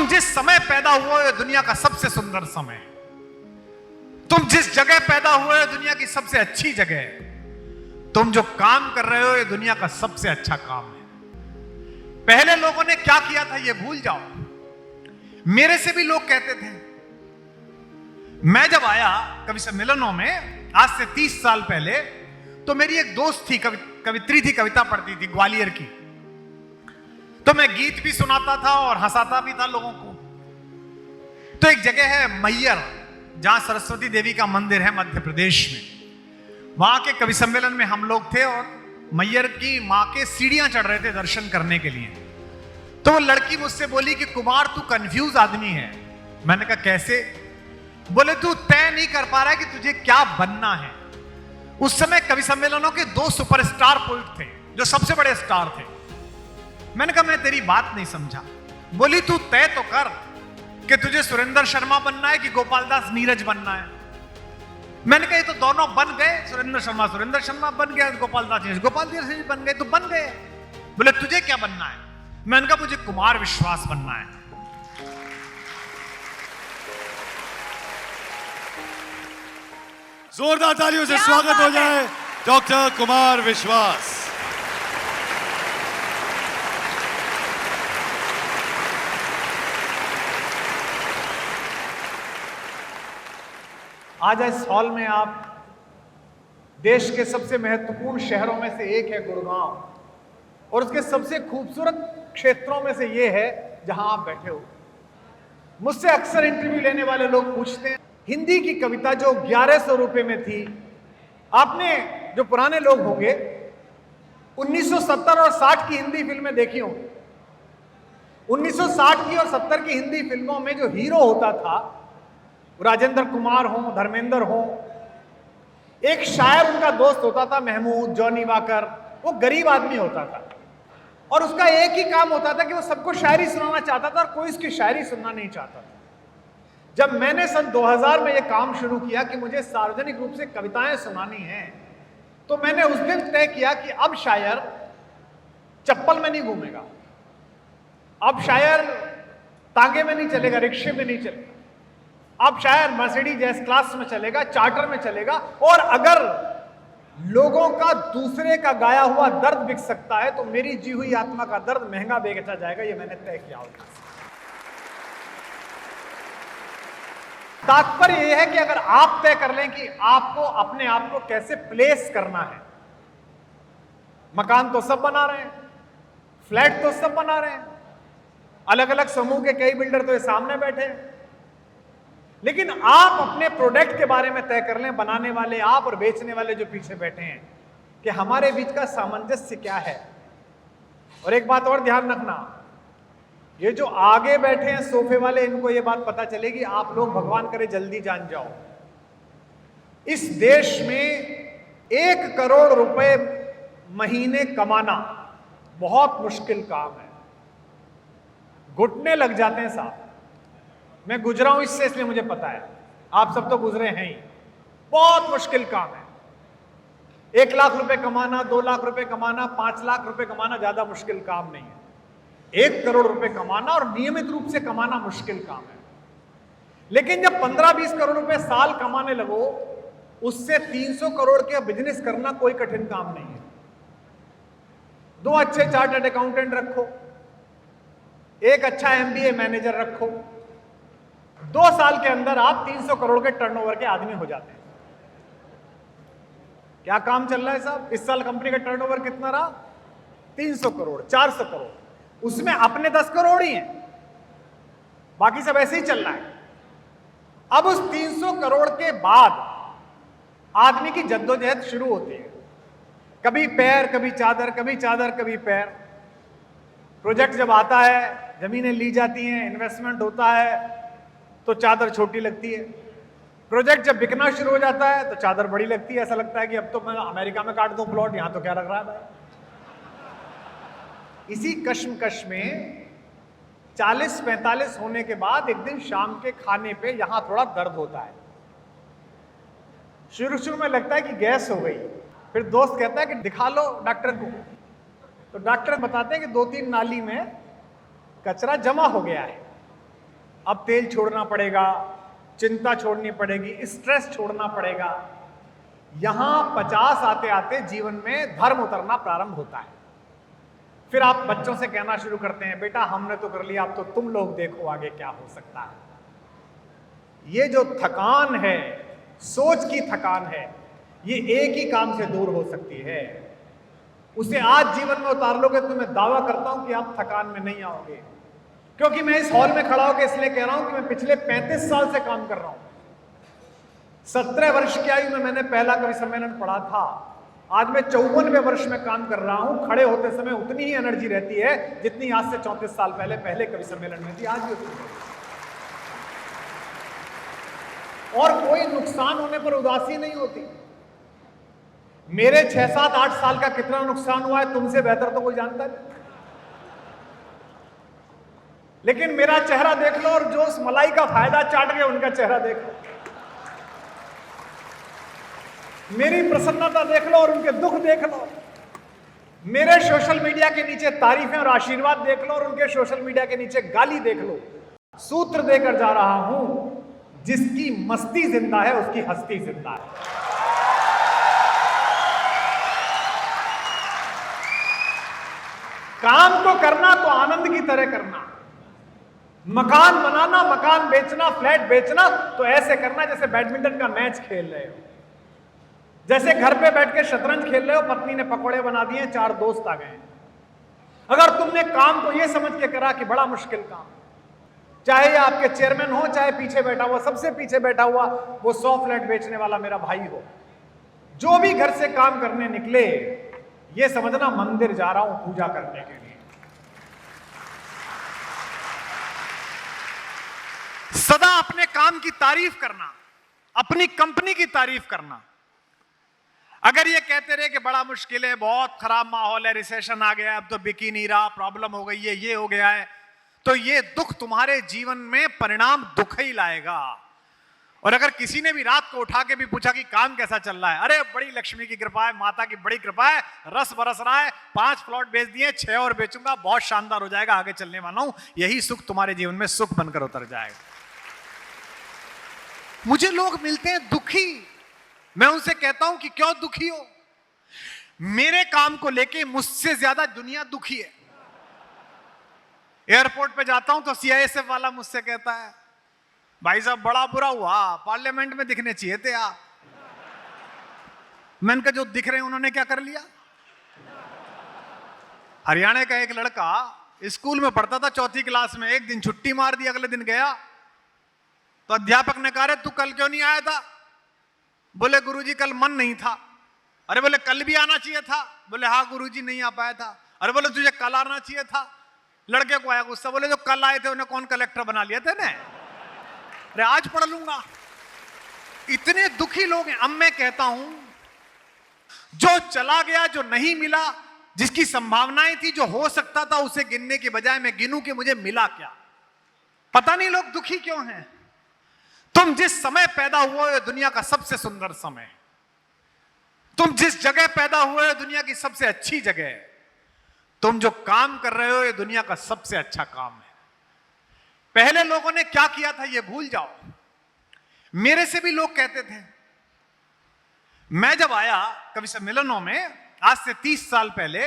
जिस समय पैदा हुए हो दुनिया का सबसे सुंदर समय, तुम जिस जगह पैदा हुए हो दुनिया की सबसे अच्छी जगह है, तुम जो काम कर रहे हो ये दुनिया का सबसे अच्छा काम है। पहले लोगों ने क्या किया था ये भूल जाओ। मेरे से भी लोग कहते थे, मैं जब आया कवि सम्मेलनों में आज से 30 साल पहले, तो मेरी एक दोस्त थी, कवित्री थी, कविता पढ़ती थी ग्वालियर की। तो मैं गीत भी सुनाता था और हंसाता भी था लोगों को। तो एक जगह है मैयर, जहां सरस्वती देवी का मंदिर है मध्य प्रदेश में। वहां के कवि सम्मेलन में हम लोग थे और मैयर की मां के सीढ़ियां चढ़ रहे थे दर्शन करने के लिए। तो वो लड़की मुझसे बोली कि कुमार तू कंफ्यूज आदमी है। मैंने कहा कैसे? बोले तू तय नहीं कर पा रहा है कि तुझे क्या बनना है। उस समय कवि सम्मेलनों के 2 सुपरस्टार पोइट थे जो सबसे बड़े स्टार थे। मैंने कहा मैं तेरी बात नहीं समझा। बोली तू तय तो कर कि तुझे सुरेंद्र शर्मा बनना है कि गोपाल दास नीरज बनना है। मैंने कहा ये तो दोनों बन गए, सुरेंद्र शर्मा बन गया, गोपाल दास नीरज बन गए, तो बन गए। बोले तुझे क्या बनना है? मैंने कहा मुझे कुमार विश्वास बनना है। जोरदार तालियों से स्वागत हो जाए डॉक्टर कुमार विश्वास। आज इस हॉल में आप देश के सबसे महत्वपूर्ण शहरों में से एक है गुड़गांव, और उसके सबसे खूबसूरत क्षेत्रों में से ये है जहां आप बैठे हो। मुझसे अक्सर इंटरव्यू लेने वाले लोग पूछते हैं, हिंदी की कविता जो 1100 रुपए में थी, आपने जो पुराने लोग होंगे 1970 और 60 की हिंदी फिल्में देखी होंगी। 1960 की और 70 की हिंदी फिल्मों में जो हीरो होता था, राजेंद्र कुमार हो, धर्मेंद्र हो, एक शायर उनका दोस्त होता था महमूद, जॉनी वाकर। वो गरीब आदमी होता था और उसका एक ही काम होता था कि वो सबको शायरी सुनाना चाहता था और कोई उसकी शायरी सुनना नहीं चाहता था। जब मैंने सन 2000 में ये काम शुरू किया कि मुझे सार्वजनिक रूप से कविताएं सुनानी हैं, तो मैंने उस दिन तय किया कि अब शायर चप्पल में नहीं घूमेगा, अब शायर तांगे में नहीं चलेगा, रिक्शे में नहीं चलेगा, अब शायर मर्सिडीज एस क्लास में चलेगा, चार्टर में चलेगा। और अगर लोगों का दूसरे का गाया हुआ दर्द बिक सकता है तो मेरी जी हुई आत्मा का दर्द महंगा बेचा जाएगा, ये मैंने तय किया होगा। तात्पर्य यह है कि अगर आप तय कर लें कि आपको अपने आप को कैसे प्लेस करना है। मकान तो सब बना रहे हैं, फ्लैट तो सब बना रहे हैं, अलग अलग समूह के कई बिल्डर तो ये सामने बैठे हैं, लेकिन आप अपने प्रोडक्ट के बारे में तय कर लें, बनाने वाले आप और बेचने वाले जो पीछे बैठे हैं, कि हमारे बीच का सामंजस्य क्या है। और एक बात और ध्यान रखना, ये जो आगे बैठे हैं सोफे वाले, इनको ये बात पता चलेगी, आप लोग भगवान करे जल्दी जान जाओ, इस देश में 1 करोड़ रुपए महीने कमाना बहुत मुश्किल काम है। घुटने लग जाते हैं साहब। मैं गुजरा हूं इससे, इसलिए मुझे पता है, आप सब तो गुजरे हैं ही। बहुत मुश्किल काम है। 1 लाख रुपए कमाना, 2 लाख रुपए कमाना, 5 लाख रुपए कमाना ज्यादा मुश्किल काम नहीं है। 1 करोड़ रुपए कमाना और नियमित रूप से कमाना मुश्किल काम है। लेकिन जब 15-20 करोड़ रुपए साल कमाने लगो, उससे 300 करोड़ के बिजनेस करना कोई कठिन काम नहीं है। 2 अच्छे चार्टर्ड अकाउंटेंट रखो, 1 अच्छा MBA मैनेजर रखो, 2 साल के अंदर आप 300 करोड़ के टर्नओवर के आदमी हो जाते हैं। क्या काम चल रहा है साहब? इस साल कंपनी का टर्नओवर कितना रहा? 300 करोड़, 400 करोड़, उसमें अपने 10 करोड़ ही हैं, बाकी सब ऐसे ही चल रहा है। अब उस 300 करोड़ के बाद आदमी की जद्दोजहद शुरू होती है। कभी पैर, कभी चादर, कभी चादर, कभी पैर। प्रोजेक्ट जब आता है, जमीनें ली जाती हैं, इन्वेस्टमेंट होता है, तो चादर छोटी लगती है। प्रोजेक्ट जब बिकना शुरू हो जाता है तो चादर बड़ी लगती है। ऐसा लगता है कि अब तो मैं अमेरिका में काट दूं प्लॉट, यहां तो क्या लग रहा है भाई। इसी कश्मकश में 40-45 होने के बाद एक दिन शाम के खाने पे यहां थोड़ा दर्द होता है। शुरू में लगता है कि गैस हो गई, फिर दोस्त कहता है कि दिखा लो डॉक्टर को। तो डॉक्टर बताते हैं कि 2-3 नाली में कचरा जमा हो गया है। अब तेल छोड़ना पड़ेगा, चिंता छोड़नी पड़ेगी, स्ट्रेस छोड़ना पड़ेगा। यहां 50 आते आते जीवन में धर्म उतरना प्रारंभ होता है। फिर आप बच्चों से कहना शुरू करते हैं, बेटा हमने तो कर लिया, अब तो तुम लोग देखो आगे क्या हो सकता है। ये जो थकान है, सोच की थकान है, ये एक ही काम से दूर हो सकती है। उसे आज जीवन में उतार लोगे तो मैं दावा करता हूं कि आप थकान में नहीं आओगे। क्योंकि मैं इस हॉल में खड़ा होकर इसलिए कह रहा हूं कि मैं पिछले 35 साल से काम कर रहा हूं। 17 वर्ष की आयु में मैंने पहला कवि सम्मेलन पढ़ा था। आज मैं 54वें वर्ष में काम कर रहा हूं। खड़े होते समय उतनी ही एनर्जी रहती है जितनी आज से 34 साल पहले कवि सम्मेलन में थी, आज भी उतनी। और कोई नुकसान होने पर उदासी नहीं होती। मेरे 6, 7, 8 साल का कितना नुकसान हुआ है तुमसे बेहतर तो कोई जानता नहीं। लेकिन मेरा चेहरा देख लो और जो उस मलाई का फायदा चाट गए उनका चेहरा देख लो। मेरी प्रसन्नता देख लो और उनके दुख देख लो। मेरे सोशल मीडिया के नीचे तारीफें और आशीर्वाद देख लो और उनके सोशल मीडिया के नीचे गाली देख लो। सूत्र देकर जा रहा हूं, जिसकी मस्ती जिंदा है उसकी हस्ती जिंदा है। काम को करना तो आनंद की तरह करना। मकान बनाना, मकान बेचना, फ्लैट बेचना तो ऐसे करना जैसे बैडमिंटन का मैच खेल रहे हो, जैसे घर पे बैठ के शतरंज खेल रहे हो, पत्नी ने पकौड़े बना दिए, 4 दोस्त आ गए। अगर तुमने काम को यह समझ के करा कि बड़ा मुश्किल काम, चाहे आपके चेयरमैन हो, चाहे पीछे बैठा हुआ, सबसे पीछे बैठा हुआ वो 100 फ्लैट बेचने वाला मेरा भाई हो, जो भी घर से काम करने निकले, ये समझना मंदिर जा रहा हूं पूजा करने के लिए। सदा अपने काम की तारीफ करना, अपनी कंपनी की तारीफ करना। अगर ये कहते रहे कि बड़ा मुश्किल है, बहुत खराब माहौल है, रिसेशन आ गया, अब तो बिक ही नहीं रहा, प्रॉब्लम हो गई है, ये हो गया है, तो ये दुख तुम्हारे जीवन में परिणाम दुख ही लाएगा। और अगर किसी ने भी रात को उठा के भी पूछा कि काम कैसा चल रहा है, अरे बड़ी लक्ष्मी की कृपा है, माता की बड़ी कृपा है, रस बरस रहा है, 5 प्लॉट बेच दिए, 6 और बेचूंगा, बहुत शानदार हो जाएगा, आगे चलने वाला हूं, यही सुख तुम्हारे जीवन में सुख बनकर उतर जाएगा। मुझे लोग मिलते हैं दुखी, मैं उनसे कहता हूं कि क्यों दुखी हो? मेरे काम को लेके मुझसे ज्यादा दुनिया दुखी है। एयरपोर्ट पे जाता हूं तो सीआईएसएफ वाला मुझसे कहता है, भाई साहब बड़ा बुरा हुआ, पार्लियामेंट में दिखने चाहिए थे आप। मैंने कहा जो दिख रहे हैं उन्होंने क्या कर लिया? हरियाणा का एक लड़का स्कूल में पढ़ता था, 4th क्लास में, एक दिन छुट्टी मार दी, अगले दिन गया तो अध्यापक ने कहा तू कल क्यों नहीं आया था? बोले गुरुजी कल मन नहीं था। अरे बोले कल भी आना चाहिए था। बोले हाँ गुरुजी नहीं आ पाया था। अरे बोले तुझे कल आना चाहिए था। लड़के को आया गुस्सा, बोले जो कल आए थे उन्हें कौन कलेक्टर बना लिया था ने? अरे आज पढ़ लूंगा। इतने दुखी लोग हैं। अब मैं कहता हूं जो चला गया, जो नहीं मिला, जिसकी संभावनाएं थी, जो हो सकता था, उसे गिनने के बजाय मैं गिनूं कि मुझे मिला क्या। पता नहीं लोग दुखी क्यों हैं। तुम जिस समय पैदा हुए हो दुनिया का सबसे सुंदर समय, तुम जिस जगह पैदा हुए हो दुनिया की सबसे अच्छी जगह है, तुम जो काम कर रहे हो ये दुनिया का सबसे अच्छा काम है। पहले लोगों ने क्या किया था ये भूल जाओ। मेरे से भी लोग कहते थे, मैं जब आया कवि सम्मेलनों में आज से 30 साल पहले,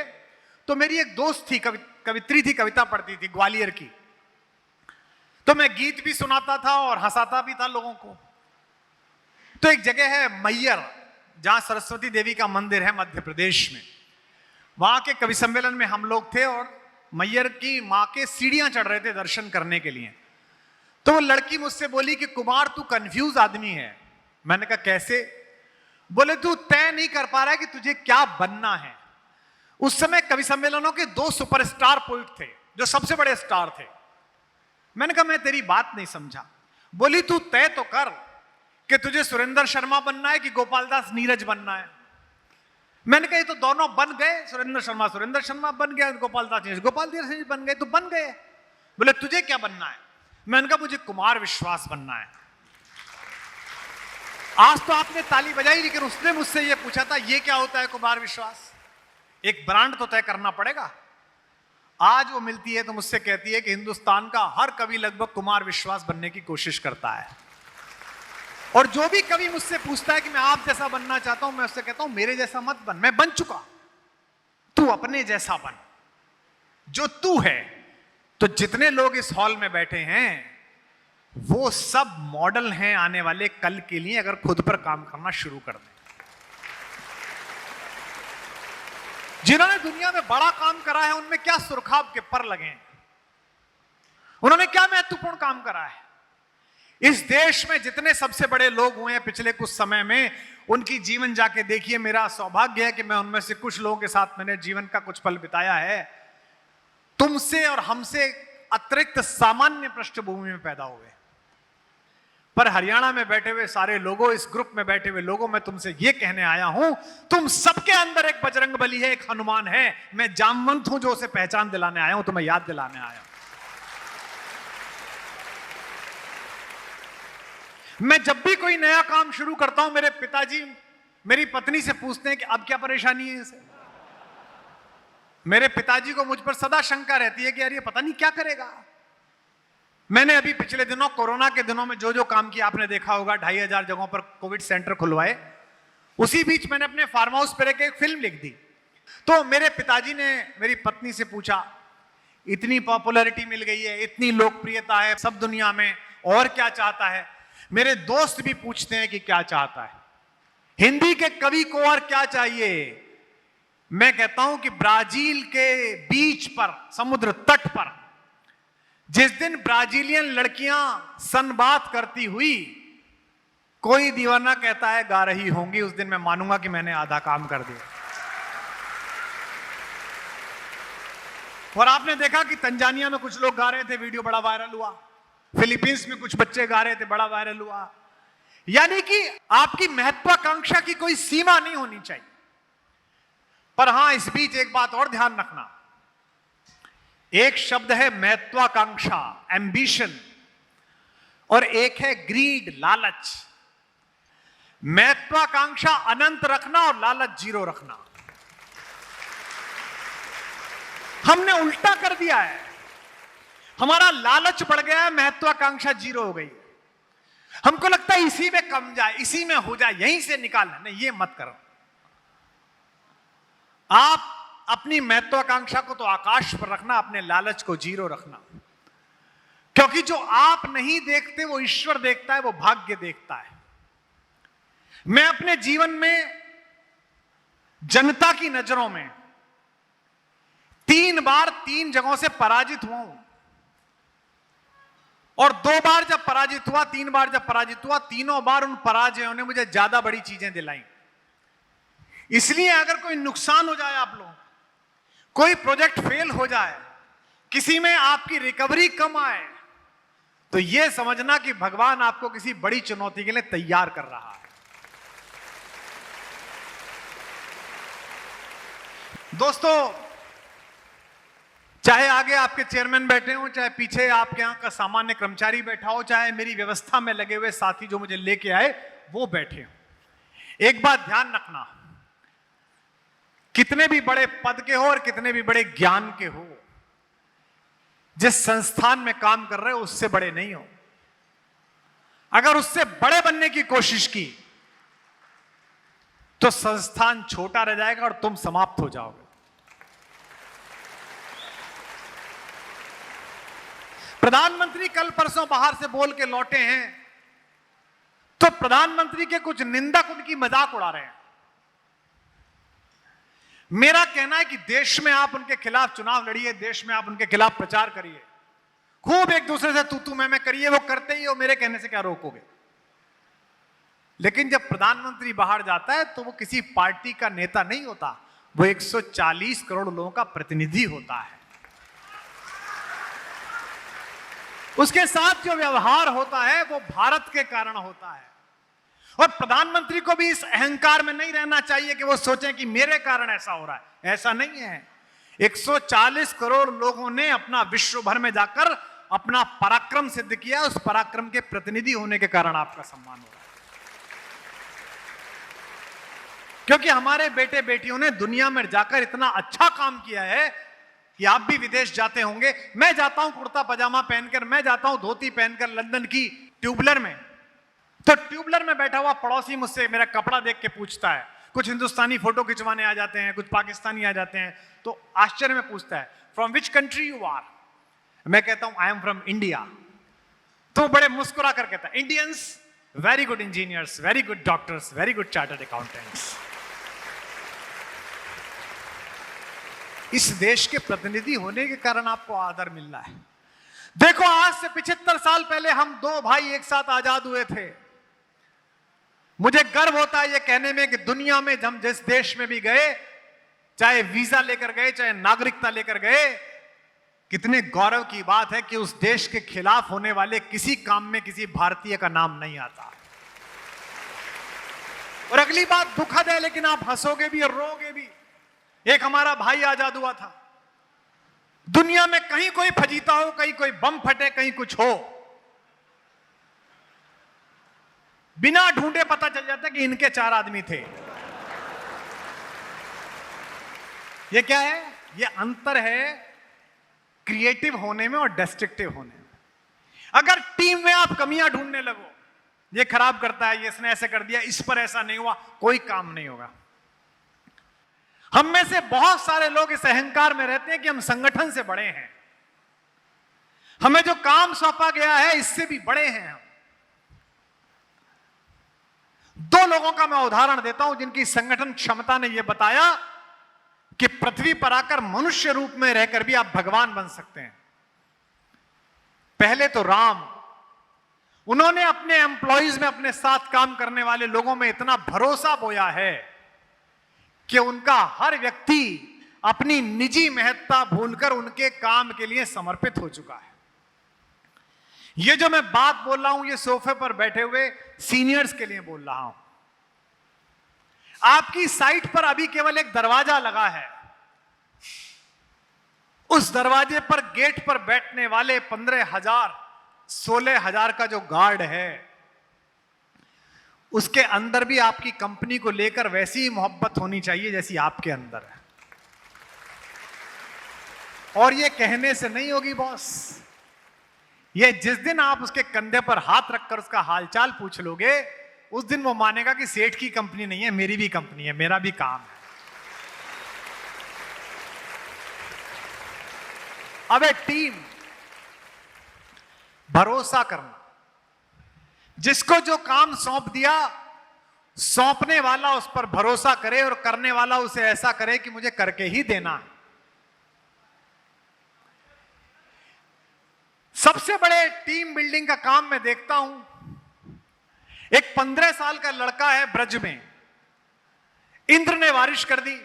तो मेरी एक दोस्त थी, कवित्री थी, कविता पढ़ती थी ग्वालियर की, तो मैं गीत भी सुनाता था और हंसाता भी था लोगों को। तो एक जगह है मैयर, जहां सरस्वती देवी का मंदिर है मध्य प्रदेश में, वहां के कवि सम्मेलन में हम लोग थे और मैयर की मां के सीढ़ियां चढ़ रहे थे दर्शन करने के लिए। तो वो लड़की मुझसे बोली कि कुमार तू कंफ्यूज आदमी है। मैंने कहा कैसे? बोले तू तय नहीं कर पा रहा है कि तुझे क्या बनना है। उस समय कवि सम्मेलनों के 2 सुपरस्टार पोइट थे जो सबसे बड़े स्टार थे। मैंने कहा मैं तेरी बात नहीं समझा। बोली तू तय तो कर कि तुझे सुरेंद्र शर्मा बनना है कि गोपाल दास नीरज बनना है। मैंने कहा ये तो दोनों बन गए, सुरेंद्र शर्मा बन गया, गोपाल दास नीरज बन गए, तो बन गए। बोले तुझे क्या बनना है? मैंने कहा मुझे कुमार विश्वास बनना है। आज तो आपने ताली बजाई, लेकिन उसने मुझसे यह पूछा था ये क्या होता है कुमार विश्वास? एक ब्रांड तो तय करना पड़ेगा। आज वो मिलती है तो मुझसे कहती है कि हिंदुस्तान का हर कवि लगभग कुमार विश्वास बनने की कोशिश करता है, और जो भी कवि मुझसे पूछता है कि मैं आप जैसा बनना चाहता हूं, मैं उससे कहता हूं मेरे जैसा मत बन, मैं बन चुका, तू अपने जैसा बन, जो तू है। तो जितने लोग इस हॉल में बैठे हैं वो सब मॉडल हैं आने वाले कल के लिए, अगर खुद पर काम करना शुरू कर दें। जिन्होंने दुनिया में बड़ा काम करा है उनमें क्या सुरखाब के पर लगे हैं, उन्होंने क्या महत्वपूर्ण काम करा है। इस देश में जितने सबसे बड़े लोग हुए हैं पिछले कुछ समय में, उनकी जीवन जाके देखिए। मेरा सौभाग्य है कि मैं उनमें से कुछ लोगों के साथ मैंने जीवन का कुछ पल बिताया है। तुमसे और हमसे अतिरिक्त सामान्य पृष्ठभूमि में पैदा हुए, पर हरियाणा में बैठे हुए सारे लोगों, इस ग्रुप में बैठे हुए लोगों, मैं तुमसे यह कहने आया हूं, तुम सबके अंदर एक बजरंगबली है, एक हनुमान है। मैं जामवंत हूं जो उसे पहचान दिलाने आया हूं, तुम्हें याद दिलाने आया हूं। मैं जब भी कोई नया काम शुरू करता हूं, मेरे पिताजी मेरी पत्नी से पूछते हैं कि अब क्या परेशानी है इसे। मेरे पिताजी को मुझ पर सदा शंका रहती है कि यार ये पता नहीं क्या करेगा। मैंने अभी पिछले दिनों, कोरोना के दिनों में जो जो काम किया आपने देखा होगा, 2500 जगहों पर कोविड सेंटर खुलवाए। उसी बीच मैंने अपने फार्म हाउस पर एक फिल्म लिख दी। तो मेरे पिताजी ने मेरी पत्नी से पूछा, इतनी पॉपुलैरिटी मिल गई है, इतनी लोकप्रियता है सब दुनिया में, और क्या चाहता है। मेरे दोस्त भी पूछते हैं कि क्या चाहता है, हिंदी के कवि को और क्या चाहिए। मैं कहता हूं कि ब्राजील के बीच पर, समुद्र तट पर, जिस दिन ब्राजीलियन लड़कियां सनबात करती हुई कोई दीवाना कहता है गा रही होंगी, उस दिन मैं मानूंगा कि मैंने आधा काम कर दिया। और आपने देखा कि तंजानिया में कुछ लोग गा रहे थे, वीडियो बड़ा वायरल हुआ। फिलीपींस में कुछ बच्चे गा रहे थे, बड़ा वायरल हुआ। यानी कि आपकी महत्वाकांक्षा की कोई सीमा नहीं होनी चाहिए। पर हां, इस बीच एक बात और ध्यान रखना, एक शब्द है महत्वाकांक्षा, एम्बिशन, और एक है ग्रीड, लालच। महत्वाकांक्षा अनंत रखना और लालच जीरो रखना। हमने उल्टा कर दिया है, हमारा लालच बढ़ गया है, महत्वाकांक्षा जीरो हो गई। हमको लगता है इसी में कम जाए, इसी में हो जाए, यहीं से निकालना। नहीं, ये मत करो। आप अपनी महत्वाकांक्षा को तो आकाश पर रखना, अपने लालच को जीरो रखना। क्योंकि जो आप नहीं देखते वो ईश्वर देखता है, वो भाग्य देखता है। मैं अपने जीवन में जनता की नजरों में 3 बार 3 जगहों से पराजित हुआ हूं, और 2 बार जब पराजित हुआ, 3 बार जब पराजित हुआ, तीनों बार उन पराजयों ने मुझे ज्यादा बड़ी चीजें दिलाई। इसलिए अगर कोई नुकसान हो जाए आप लोगों, कोई प्रोजेक्ट फेल हो जाए, किसी में आपकी रिकवरी कम आए, तो यह समझना कि भगवान आपको किसी बड़ी चुनौती के लिए तैयार कर रहा है। दोस्तों, चाहे आगे आपके चेयरमैन बैठे हो, चाहे पीछे आपके यहां का सामान्य कर्मचारी बैठा हो, चाहे मेरी व्यवस्था में लगे हुए साथी जो मुझे लेके आए वो बैठे हो, एक बात ध्यान रखना, कितने भी बड़े पद के हो और कितने भी बड़े ज्ञान के हो, जिस संस्थान में काम कर रहे हो उससे बड़े नहीं हो। अगर उससे बड़े बनने की कोशिश की तो संस्थान छोटा रह जाएगा और तुम समाप्त हो जाओगे। प्रधानमंत्री कल परसों बाहर से बोल के लौटे हैं, तो प्रधानमंत्री के कुछ निंदक उनकी मजाक उड़ा रहे हैं। मेरा कहना है कि देश में आप उनके खिलाफ चुनाव लड़िए, देश में आप उनके खिलाफ प्रचार करिए, खूब एक दूसरे से तू मैं करिए, वो करते ही हो, मेरे कहने से क्या रोकोगे। लेकिन जब प्रधानमंत्री बाहर जाता है तो वो किसी पार्टी का नेता नहीं होता, वो 140 करोड़ लोगों का प्रतिनिधि होता है। उसके साथ जो व्यवहार होता है वो भारत के कारण होता है। और प्रधानमंत्री को भी इस अहंकार में नहीं रहना चाहिए कि वो सोचें कि मेरे कारण ऐसा हो रहा है। ऐसा नहीं है। 140 करोड़ लोगों ने अपना विश्व भर में जाकर अपना पराक्रम सिद्ध किया, उस पराक्रम के प्रतिनिधि होने के कारण आपका सम्मान हो रहा है। क्योंकि हमारे बेटे बेटियों ने दुनिया में जाकर इतना अच्छा काम किया है कि आप भी विदेश जाते होंगे। मैं जाता हूं कुर्ता पजामा पहनकर, मैं जाता हूं धोती पहनकर लंदन की ट्यूबलर में, तो ट्यूबलर में बैठा हुआ पड़ोसी मुझसे मेरा कपड़ा देख के पूछता है, कुछ हिंदुस्तानी फोटो खिंचवाने आ जाते हैं, कुछ पाकिस्तानी आ जाते हैं, तो आश्चर्य में पूछता है from which country you are. मैं कहता हूं आई एम फ्रॉम इंडिया। तो बड़े मुस्कुरा कर कहता है Indians very good engineers, very good doctors, very good chartered accountants. इस देश के प्रतिनिधि होने के कारण आपको आदर मिल रहा है। देखो आज से 75 साल पहले हम दो भाई एक साथ आजाद हुए थे। मुझे गर्व होता है ये कहने में कि दुनिया में हम जिस देश में भी गए, चाहे वीजा लेकर गए, चाहे नागरिकता लेकर गए, कितने गौरव की बात है कि उस देश के खिलाफ होने वाले किसी काम में किसी भारतीय का नाम नहीं आता। और अगली बात दुखद है, लेकिन आप हंसोगे भी और रोगे भी। एक हमारा भाई आजाद हुआ था। दुनिया में कहीं कोई फजीता हो, कहीं कोई बम फटे, कहीं कुछ हो, बिना ढूंढे पता चल जाता कि इनके 4 आदमी थे। ये क्या है? ये अंतर है क्रिएटिव होने में और डिस्ट्रक्टिव होने में। अगर टीम में आप कमियां ढूंढने लगो, ये खराब करता है, ये इसने ऐसे कर दिया, इस पर ऐसा नहीं हुआ, कोई काम नहीं होगा। हम में से बहुत सारे लोग इस अहंकार में रहते हैं कि हम संगठन से बड़े हैं, हमें जो काम सौंपा गया है इससे भी बड़े हैं हम। 2 लोगों का मैं उदाहरण देता हूं जिनकी संगठन क्षमता ने यह बताया कि पृथ्वी पर आकर मनुष्य रूप में रहकर भी आप भगवान बन सकते हैं। पहले तो राम, उन्होंने अपने एम्प्लॉइज में, अपने साथ काम करने वाले लोगों में इतना भरोसा बोया है कि उनका हर व्यक्ति अपनी निजी महत्ता भूलकर उनके काम के लिए समर्पित हो चुका है। ये जो मैं बात बोल रहा हूं, ये सोफे पर बैठे हुए सीनियर्स के लिए बोल रहा हूं। आपकी साइट पर अभी केवल एक दरवाजा लगा है, उस दरवाजे पर गेट पर बैठने वाले 15,000 16,000 का जो गार्ड है, उसके अंदर भी आपकी कंपनी को लेकर वैसी ही मोहब्बत होनी चाहिए जैसी आपके अंदर है। और ये कहने से नहीं होगी बॉस, ये जिस दिन आप उसके कंधे पर हाथ रखकर उसका हालचाल पूछ लोगे, उस दिन वो मानेगा कि सेठ की कंपनी नहीं है, मेरी भी कंपनी है, मेरा भी काम है। अब एक टीम, भरोसा करना, जिसको जो काम सौंप दिया, सौंपने वाला उस पर भरोसा करे और करने वाला उसे ऐसा करे कि मुझे करके ही देना है। सबसे बड़े टीम बिल्डिंग का काम मैं देखता हूं, एक 15 साल का लड़का है ब्रज में, इंद्र ने बारिश कर दी,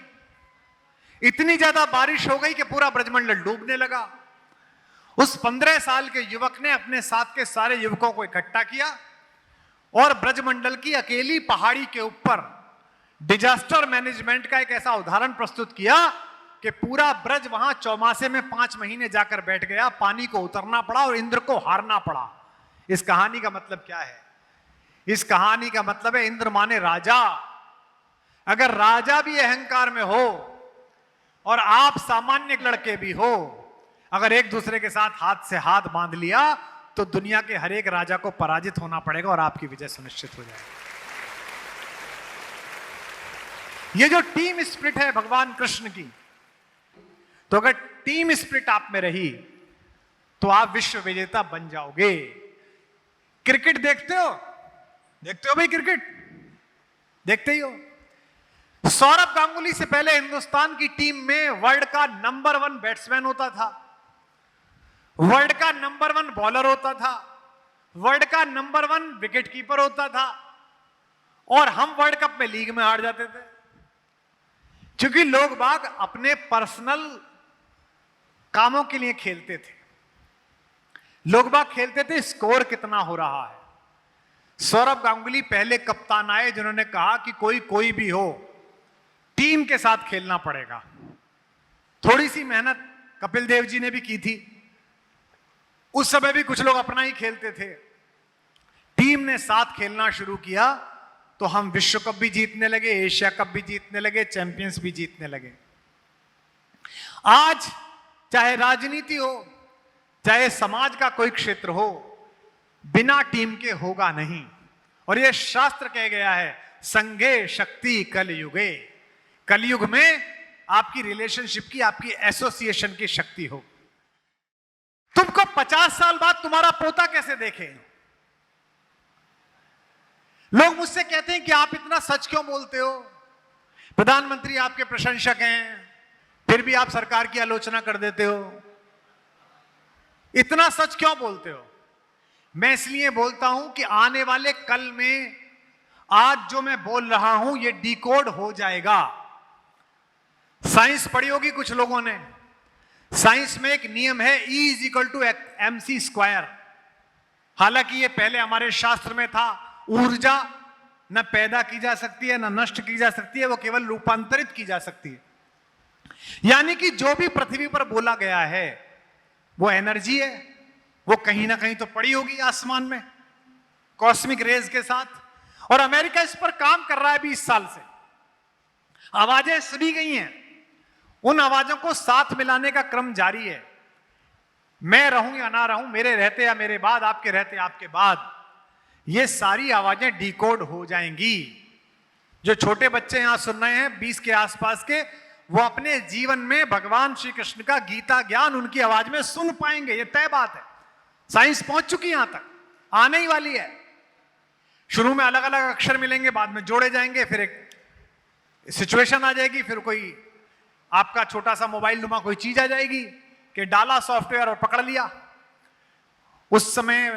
इतनी ज्यादा बारिश हो गई कि पूरा ब्रजमंडल डूबने लगा। उस 15 साल के युवक ने अपने साथ के सारे युवकों को इकट्ठा किया और ब्रजमंडल की अकेली पहाड़ी के ऊपर डिजास्टर मैनेजमेंट का एक ऐसा उदाहरण प्रस्तुत किया कि पूरा ब्रज वहां चौमासे में 5 महीने जाकर बैठ गया, पानी को उतरना पड़ा और इंद्र को हारना पड़ा। इस कहानी का मतलब क्या है? इस कहानी का मतलब है इंद्र माने राजा। अगर राजा भी अहंकार में हो और आप सामान्य लड़के भी हो, अगर एक दूसरे के साथ हाथ से हाथ बांध लिया तो दुनिया के हर एक राजा को पराजित होना पड़ेगा और आपकी विजय सुनिश्चित हो जाएगी। ये जो टीम स्पिरिट है भगवान कृष्ण की, तो अगर टीम स्पिरिट आप में रही तो आप विश्व विजेता बन जाओगे। क्रिकेट देखते हो? देखते हो भाई, क्रिकेट देखते ही हो। सौरभ गांगुली से पहले हिंदुस्तान की टीम में वर्ल्ड का नंबर 1 बैट्समैन होता था, वर्ल्ड का नंबर 1 बॉलर होता था, वर्ल्ड का नंबर 1 विकेट कीपर होता था, और हम वर्ल्ड कप में लीग में हार जाते थे क्योंकि लोग बाग अपने पर्सनल कामों के लिए खेलते थे। लोग बाग खेलते थे स्कोर कितना हो रहा है। सौरभ गांगुली पहले कप्तान आए जिन्होंने कहा कि कोई भी हो, टीम के साथ खेलना पड़ेगा। थोड़ी सी मेहनत कपिल देव जी ने भी की थी, उस समय भी कुछ लोग अपना ही खेलते थे। टीम ने साथ खेलना शुरू किया तो हम विश्व कप भी जीतने लगे, एशिया कप भी जीतने लगे, चैंपियंस भी जीतने लगे। आज चाहे राजनीति हो, चाहे समाज का कोई क्षेत्र हो, बिना टीम के होगा नहीं। और यह शास्त्र कह गया है, संगे शक्ति कलयुगे। कलयुग में आपकी रिलेशनशिप की, आपकी एसोसिएशन की शक्ति हो। तुमको 50 साल बाद तुम्हारा पोता कैसे देखे? लोग मुझसे कहते हैं कि आप इतना सच क्यों बोलते हो? प्रधानमंत्री आपके प्रशंसक हैं, फिर भी आप सरकार की आलोचना कर देते हो। इतना सच क्यों बोलते हो? मैं इसलिए बोलता हूं कि आने वाले कल में आज जो मैं बोल रहा हूं यह डिकोड हो जाएगा। साइंस पढ़ी होगी कुछ लोगों ने। साइंस में एक नियम है, E=mc²। हालांकि यह पहले हमारे शास्त्र में था। ऊर्जा न पैदा की जा सकती है, न नष्ट की जा सकती है, वो केवल रूपांतरित की जा सकती है। यानी कि जो भी पृथ्वी पर बोला गया है वो एनर्जी है। वो कहीं ना कहीं तो पड़ी होगी आसमान में कॉस्मिक रेज के साथ। और अमेरिका इस पर काम कर रहा है 20 साल से। आवाजें सुनी गई हैं, उन आवाजों को साथ मिलाने का क्रम जारी है। मैं रहूं या ना रहूं, मेरे रहते या मेरे बाद, आपके रहते आपके बाद, ये सारी आवाजें डिकोड हो जाएंगी। जो छोटे बच्चे यहां सुन रहे हैं 20 के आसपास के, वो अपने जीवन में भगवान श्री कृष्ण का गीता ज्ञान उनकी आवाज में सुन पाएंगे। ये तय बात है। साइंस पहुंच चुकी है, यहां तक आने ही वाली है। शुरू में अलग अलग अक्षर मिलेंगे, बाद में जोड़े जाएंगे, फिर एक सिचुएशन आ जाएगी, फिर कोई आपका छोटा सा मोबाइल नुमा कोई चीज आ जाएगी कि डाला सॉफ्टवेयर और पकड़ लिया। उस समय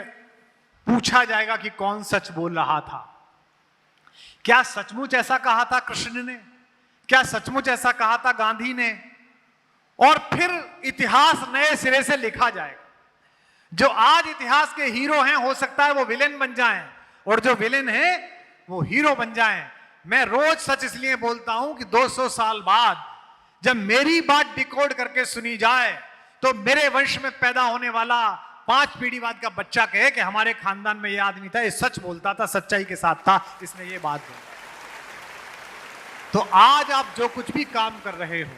पूछा जाएगा कि कौन सच बोल रहा था। क्या सचमुच ऐसा कहा था कृष्ण ने? क्या सचमुच ऐसा कहा था गांधी ने? और फिर इतिहास नए सिरे से लिखा जाएगा। जो आज इतिहास के हीरो हैं, हो सकता है वो विलेन बन जाएं, और जो विलेन है वो हीरो बन जाएं। मैं रोज सच इसलिए बोलता हूं कि 200 साल बाद जब मेरी बात डिकोड करके सुनी जाए तो मेरे वंश में पैदा होने वाला 5 पीढ़ी बाद का बच्चा कहे कि हमारे खानदान में यह आदमी था, ये सच बोलता था, सच्चाई के साथ था, इसने ये बात बोली। तो आज आप जो कुछ भी काम कर रहे हो,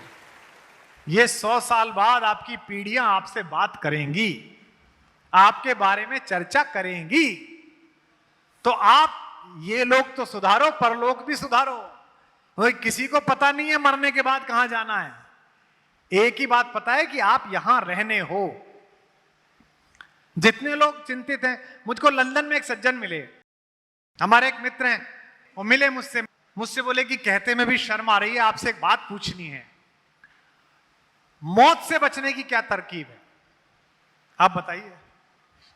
ये 100 साल बाद आपकी पीढ़ियां आपसे बात करेंगी, आपके बारे में चर्चा करेंगी। तो आप ये लोग तो सुधारो, परलोक भी सुधारो। भाई किसी को पता नहीं है मरने के बाद कहां जाना है। एक ही बात पता है कि आप यहां रहने हो। जितने लोग चिंतित हैं, मुझको लंदन में एक सज्जन मिले, हमारे एक मित्र हैं, वो मिले मुझसे बोले कि कहते में भी शर्म आ रही है, आपसे एक बात पूछनी है। मौत से बचने की क्या तरकीब है, आप बताइए।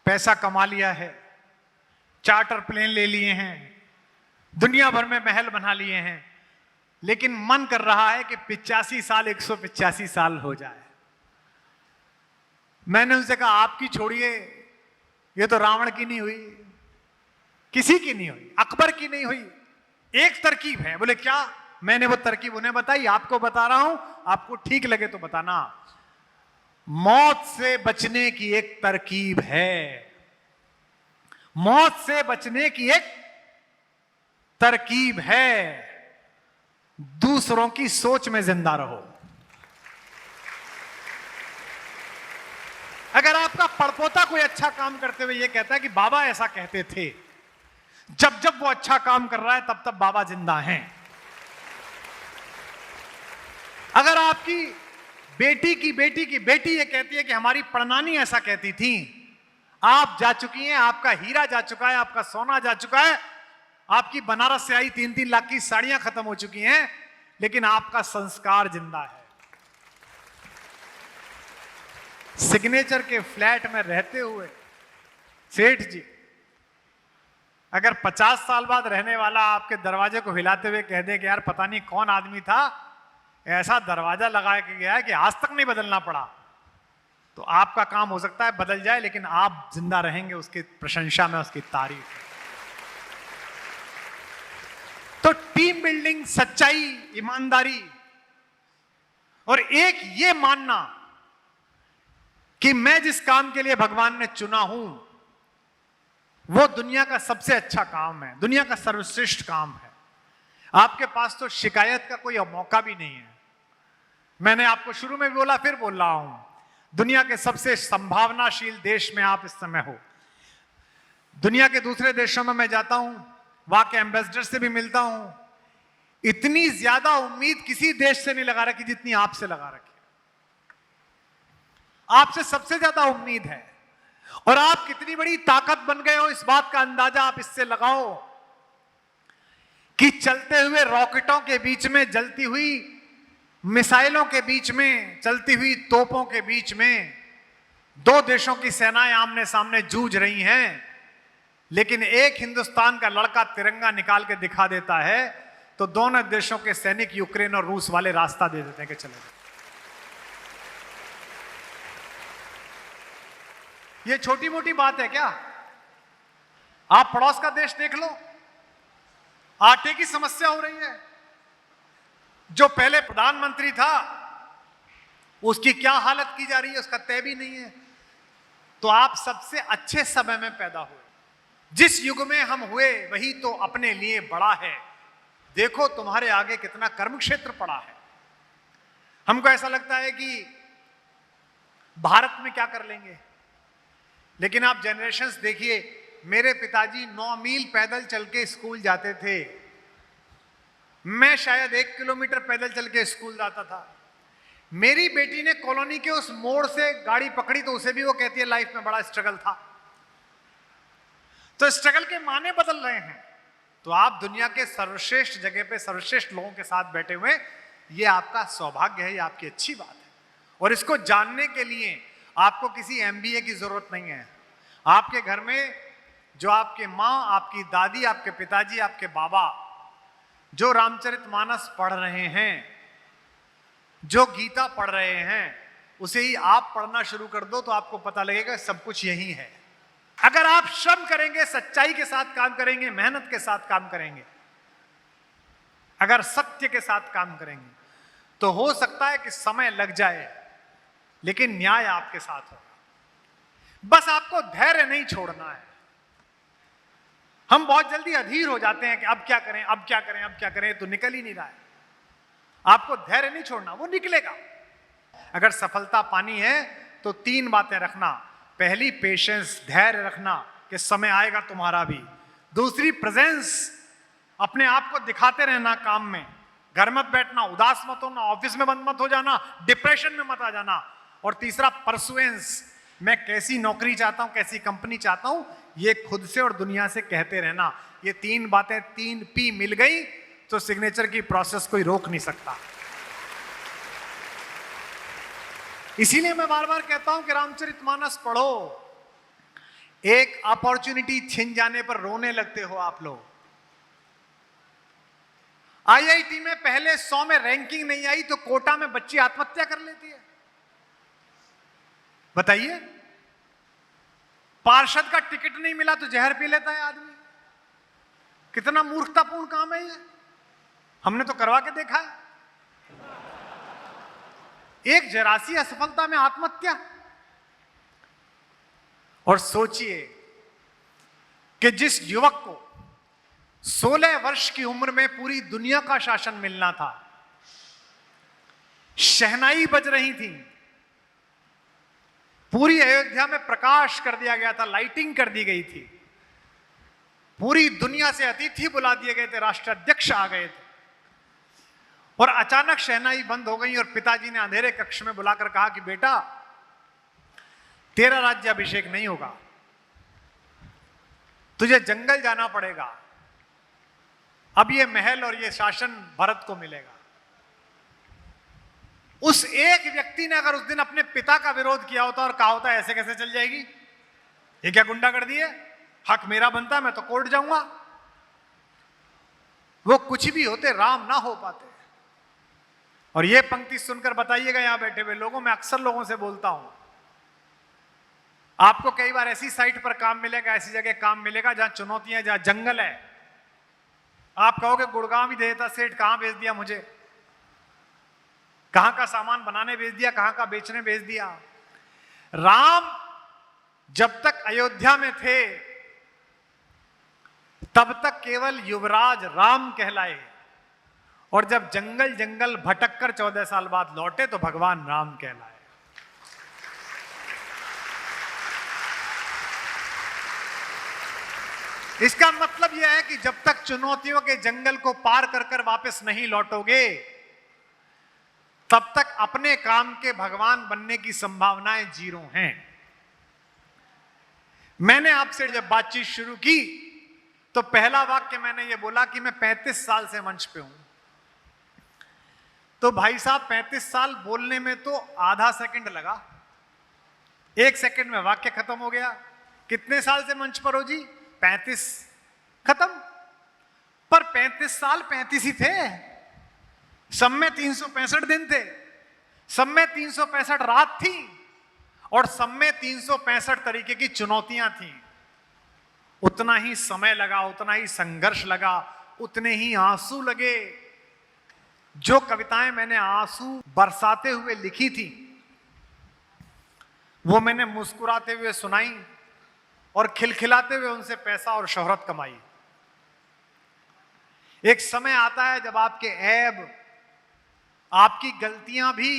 पैसा कमा लिया है, चार्टर प्लेन ले लिए हैं, दुनिया भर में महल बना लिए हैं, लेकिन मन कर रहा है कि 85 साल 185 साल हो जाए। मैंने उनसे कहा आपकी छोड़िए, ये तो रावण की नहीं हुई, किसी की नहीं हुई, अकबर की नहीं हुई। एक तरकीब है। बोले क्या? मैंने वो तरकीब उन्हें बताई, आपको बता रहा हूं, आपको ठीक लगे तो बताना। मौत से बचने की एक तरकीब है। मौत से बचने की एक तरकीब है। दूसरों की सोच में जिंदा रहो। अगर आपका पड़पोता कोई अच्छा काम करते हुए यह कहता है कि बाबा ऐसा कहते थे, जब जब वो अच्छा काम कर रहा है तब तब बाबा जिंदा हैं। अगर आपकी बेटी की बेटी की बेटी ये कहती है कि हमारी परनानी ऐसा कहती थी, आप जा चुकी हैं, आपका हीरा जा चुका है, आपका सोना जा चुका है, आपकी बनारस से आई 3-3 लाख की साड़ियां खत्म हो चुकी हैं, लेकिन आपका संस्कार जिंदा है। सिग्नेचर के फ्लैट में रहते हुए सेठ जी अगर 50 साल बाद रहने वाला आपके दरवाजे को हिलाते हुए कह दे कि यार पता नहीं कौन आदमी था, ऐसा दरवाजा लगा के गया है कि आज तक नहीं बदलना पड़ा, तो आपका काम हो सकता है बदल जाए, लेकिन आप जिंदा रहेंगे उसकी प्रशंसा में, उसकी तारीफ में। तो टीम बिल्डिंग, सच्चाई, ईमानदारी और एक ये मानना कि मैं जिस काम के लिए भगवान ने चुना हूं वो दुनिया का सबसे अच्छा काम है, दुनिया का सर्वश्रेष्ठ काम है। आपके पास तो शिकायत का कोई मौका भी नहीं है। मैंने आपको शुरू में भी बोला, फिर बोल रहा हूं, दुनिया के सबसे संभावनाशील देश में आप इस समय हो। दुनिया के दूसरे देशों में मैं जाता हूं, वहां के एम्बेसडर से भी मिलता हूं, इतनी ज्यादा उम्मीद किसी देश से नहीं लगा रखी जितनी आपसे लगा रखी है। आपसे सबसे ज्यादा उम्मीद है, और आप कितनी बड़ी ताकत बन गए हो इस बात का अंदाजा आप इससे लगाओ कि चलते हुए रॉकेटों के बीच में, जलती हुई मिसाइलों के बीच में, चलती हुई तोपों के बीच में दो देशों की सेनाएं आमने सामने जूझ रही हैं, लेकिन एक हिंदुस्तान का लड़का तिरंगा निकाल के दिखा देता है तो दोनों देशों के सैनिक यूक्रेन और रूस वाले रास्ता दे देते हैं कि चले जाओ। ये छोटी मोटी बात है क्या? आप पड़ोस का देश देख लो, आटे की समस्या हो रही है। जो पहले प्रधानमंत्री था उसकी क्या हालत की जा रही है उसका तय भी नहीं है। तो आप सबसे अच्छे समय में पैदा हुए, जिस युग में हम हुए वही तो अपने लिए बड़ा है। देखो तुम्हारे आगे कितना कर्म क्षेत्र पड़ा है। हमको ऐसा लगता है कि भारत में क्या कर लेंगे, लेकिन आप जनरेशंस देखिए। मेरे पिताजी 9 मील पैदल चल के स्कूल जाते थे, मैं शायद 1 किलोमीटर पैदल चल के स्कूल जाता था। मेरी बेटी ने कॉलोनी के उस मोड़ से गाड़ी पकड़ी तो उसे भी वो कहती है लाइफ में बड़ा स्ट्रगल था। तो स्ट्रगल के माने बदल रहे हैं। तो आप दुनिया के सर्वश्रेष्ठ जगह पे सर्वश्रेष्ठ लोगों के साथ बैठे हुए, ये आपका सौभाग्य है, ये आपकी अच्छी बात है। और इसको जानने के लिए आपको किसी MBA की जरूरत नहीं है। आपके घर में जो आपके माँ, आपकी दादी, आपके पिताजी, आपके बाबा जो रामचरितमानस पढ़ रहे हैं, जो गीता पढ़ रहे हैं, उसे ही आप पढ़ना शुरू कर दो तो आपको पता लगेगा सब कुछ यही है। अगर आप श्रम करेंगे, सच्चाई के साथ काम करेंगे, मेहनत के साथ काम करेंगे, अगर सत्य के साथ काम करेंगे, तो हो सकता है कि समय लग जाए लेकिन न्याय आपके साथ होगा। बस आपको धैर्य नहीं छोड़ना है। हम बहुत जल्दी अधीर हो जाते हैं कि अब क्या करें, अब क्या करें, अब क्या करें, तो निकल ही नहीं रहा है। आपको धैर्य नहीं छोड़ना, वो निकलेगा। अगर सफलता पानी है तो 3 बातें रखना। पहली, पेशेंस, धैर्य रखना कि समय आएगा तुम्हारा भी। दूसरी, प्रेजेंस, अपने आप को दिखाते रहना काम में, घर मत बैठना, उदास मत होना, ऑफिस में बंद मत हो जाना, डिप्रेशन में मत आ जाना। और तीसरा, परसुएंस, मैं कैसी नौकरी चाहता हूं, कैसी कंपनी चाहता हूं, ये खुद से और दुनिया से कहते रहना। ये 3 बातें, 3 P मिल गई तो सिग्नेचर की प्रोसेस कोई रोक नहीं सकता। इसीलिए मैं बार बार कहता हूं कि रामचरितमानस पढ़ो। एक अपॉर्चुनिटी छिन जाने पर रोने लगते हो आप लोग। IIT में पहले 100 में रैंकिंग नहीं आई तो कोटा में बच्ची आत्महत्या कर लेती है। बताइए, पार्षद का टिकट नहीं मिला तो जहर पी लेता है आदमी। कितना मूर्खतापूर्ण काम है ये, हमने तो करवा के देखा है। एक जरासी असफलता में आत्महत्या। और सोचिए कि जिस युवक को 16 वर्ष की उम्र में पूरी दुनिया का शासन मिलना था, शहनाई बज रही थी, पूरी अयोध्या में प्रकाश कर दिया गया था, लाइटिंग कर दी गई थी, पूरी दुनिया से अतिथि बुला दिए गए थे, राष्ट्राध्यक्ष आ गए थे, और अचानक शहनाई बंद हो गई और पिताजी ने अंधेरे कक्ष में बुलाकर कहा कि बेटा, तेरा राज्याभिषेक नहीं होगा, तुझे जंगल जाना पड़ेगा, अब ये महल और ये शासन भरत को मिलेगा। उस एक व्यक्ति ने अगर उस दिन अपने पिता का विरोध किया होता और कहा होता ऐसे कैसे चल जाएगी, ये क्या गुंडागर्दी है, हक मेरा बनता है, मैं तो कोर्ट जाऊंगा, वो कुछ भी होते, राम ना हो पाते। और ये पंक्ति सुनकर बताइएगा यहां बैठे हुए लोगों, मैं अक्सर लोगों से बोलता हूं, आपको कई बार ऐसी साइट पर काम मिलेगा, ऐसी जगह काम मिलेगा जहां चुनौतियां, जहां जंगल है, आप कहोगे गुड़गांव ही देता सेठ, कहां भेज दिया मुझे, कहां का सामान बनाने भेज दिया, कहां का बेचने भेज दिया। राम जब तक अयोध्या में थे तब तक केवल युवराज राम कहलाए, और जब जंगल जंगल भटक कर 14 साल बाद लौटे तो भगवान राम कहलाए। इसका मतलब यह है कि जब तक चुनौतियों के जंगल को पार कर कर वापस नहीं लौटोगे, तब तक अपने काम के भगवान बनने की संभावनाएं जीरो हैं। मैंने आपसे जब बातचीत शुरू की तो पहला वाक्य मैंने ये बोला कि मैं 35 साल से मंच पे हूं। तो भाई साहब 35 साल बोलने में तो आधा सेकंड लगा, 1 सेकंड में वाक्य खत्म हो गया। कितने साल से मंच पर हो जी? 35, खत्म। पर 35 साल 35 ही थे, सब में 365 दिन थे, सब में 365 रात थी और सब में 365 तरीके की चुनौतियां थी। उतना ही समय लगा, उतना ही संघर्ष लगा, उतने ही आंसू लगे। जो कविताएं मैंने आंसू बरसाते हुए लिखी थी वो मैंने मुस्कुराते हुए सुनाई और खिलखिलाते हुए उनसे पैसा और शोहरत कमाई। एक समय आता है जब आपके ऐब, आपकी गलतियां भी